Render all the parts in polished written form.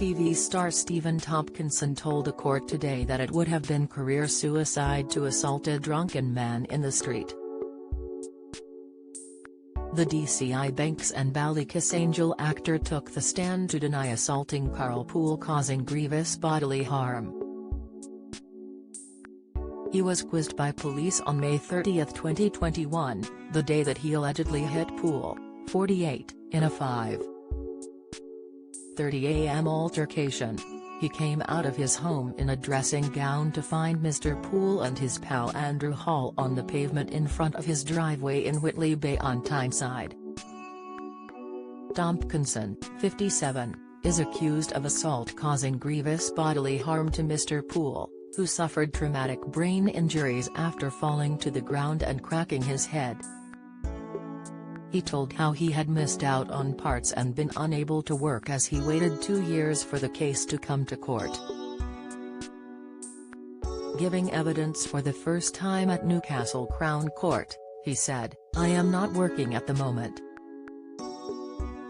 TV star Stephen Tompkinson told a court today that it would have been career suicide to assault a drunken man in the street. The DCI Banks and Ballykissangel actor took the stand to deny assaulting Carl Poole causing grievous bodily harm. He was quizzed by police on May 30, 2021, the day that he allegedly hit Poole, 48, in a 5:30 a.m. altercation. He came out of his home in a dressing gown to find Mr. Poole and his pal Andrew Hall on the pavement in front of his driveway in Whitley Bay on Tyneside. Tompkinson, 57, is accused of assault causing grievous bodily harm to Mr. Poole, who suffered traumatic brain injuries after falling to the ground and cracking his head. He told how he had missed out on parts and been unable to work as he waited 2 years for the case to come to court. Giving evidence for the first time at Newcastle Crown Court, he said, "I am not working at the moment.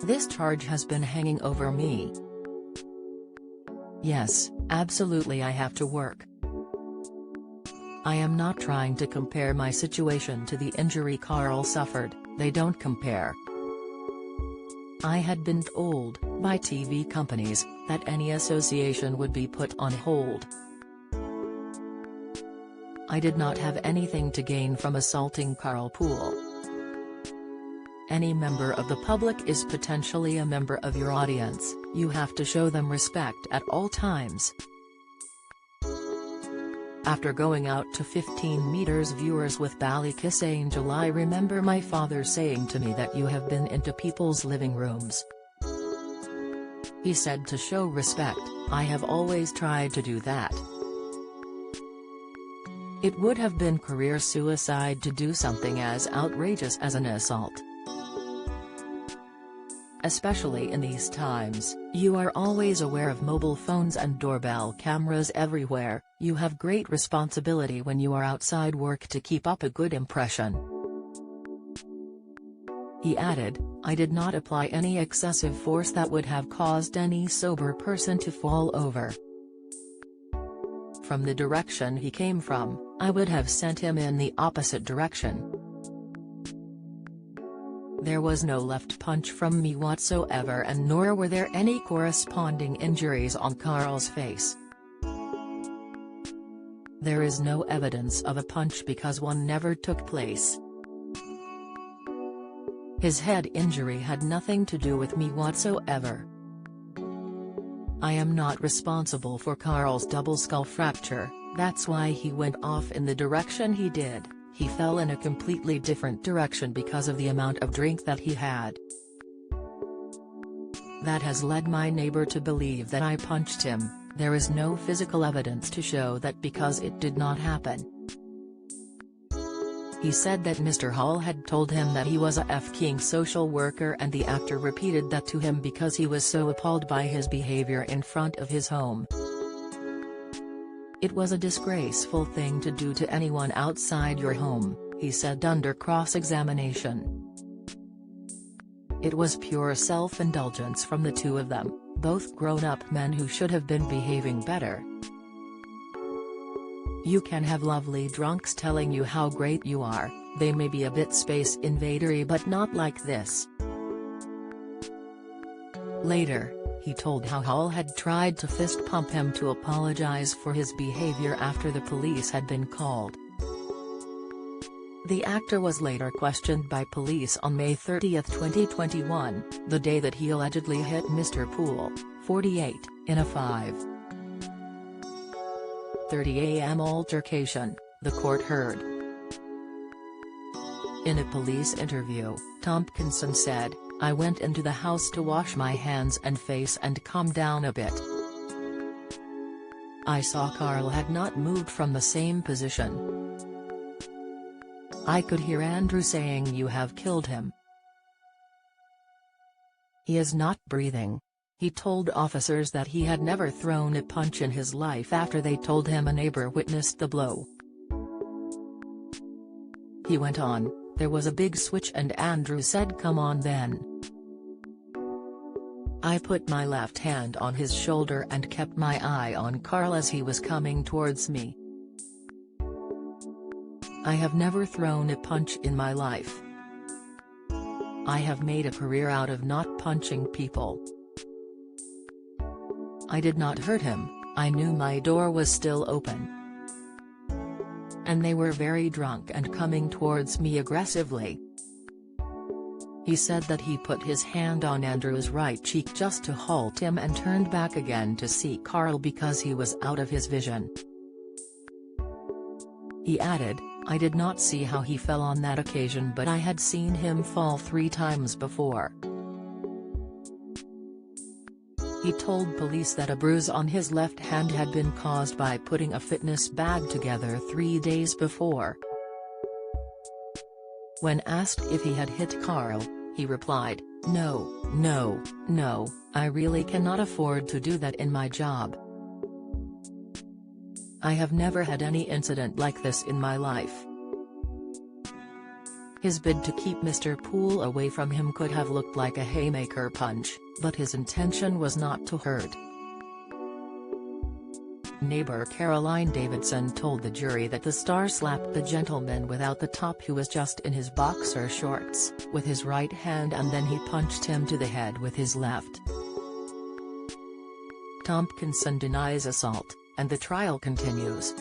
This charge has been hanging over me. Yes, absolutely I have to work. I am not trying to compare my situation to the injury Carl suffered, they don't compare. I had been told, by TV companies, that any association would be put on hold. I did not have anything to gain from assaulting Carl Poole. Any member of the public is potentially a member of your audience, you have to show them respect at all times. After going out to 15 meters viewers with Ballykissangel, I remember my father saying to me that you have been into people's living rooms. He said to show respect, I have always tried to do that. It would have been career suicide to do something as outrageous as an assault. Especially in these times, you are always aware of mobile phones and doorbell cameras everywhere, you have great responsibility when you are outside work to keep up a good impression." He added, "I did not apply any excessive force that would have caused any sober person to fall over. From the direction he came from, I would have sent him in the opposite direction. There was no left punch from me whatsoever, and nor were there any corresponding injuries on Carl's face. There is no evidence of a punch because one never took place. His head injury had nothing to do with me whatsoever. I am not responsible for Carl's double skull fracture, that's why he went off in the direction he did. He fell in a completely different direction because of the amount of drink that he had. That has led my neighbor to believe that I punched him. There is no physical evidence to show that because it did not happen." He said that Mr. Hall had told him that he was a f-king social worker, and the actor repeated that to him because he was so appalled by his behavior in front of his home. "It was a disgraceful thing to do to anyone outside your home," he said under cross-examination. "It was pure self-indulgence from the two of them, both grown-up men who should have been behaving better. You can have lovely drunks telling you how great you are, they may be a bit space invadery but not like this." Later, he told how Hall had tried to fist pump him to apologize for his behavior after the police had been called. The actor was later questioned by police on May 30, 2021, the day that he allegedly hit Mr. Poole, 48, in a 5:30 a.m. altercation, the court heard. In a police interview, Tompkinson said, "I went into the house to wash my hands and face and calm down a bit. I saw Carl had not moved from the same position. I could hear Andrew saying you have killed him. He is not breathing." He told officers that he had never thrown a punch in his life after they told him a neighbor witnessed the blow. He went on, "There was a big switch and Andrew said come on then. I put my left hand on his shoulder and kept my eye on Carl as he was coming towards me. I have never thrown a punch in my life. I have made a career out of not punching people. I did not hurt him, I knew my door was still open. And they were very drunk and coming towards me aggressively. He said that he put his hand on Andrew's right cheek just to halt him and turned back again to see Carl because he was out of his vision. He added, I did not see how he fell on that occasion, but I had seen him fall 3 times before. He told police that a bruise on his left hand had been caused by putting a fitness bag together 3 days before. When asked if he had hit Carl, he replied, No, I really cannot afford to do that in my job. I have never had any incident like this in my life. His bid to keep Mr. Poole away from him could have looked like a haymaker punch, but his intention was not to hurt. Neighbor Caroline Davidson told the jury that the star slapped the gentleman without the top who was just in his boxer shorts, with his right hand, and then he punched him to the head with his left. Tompkinson denies assault, and the trial continues.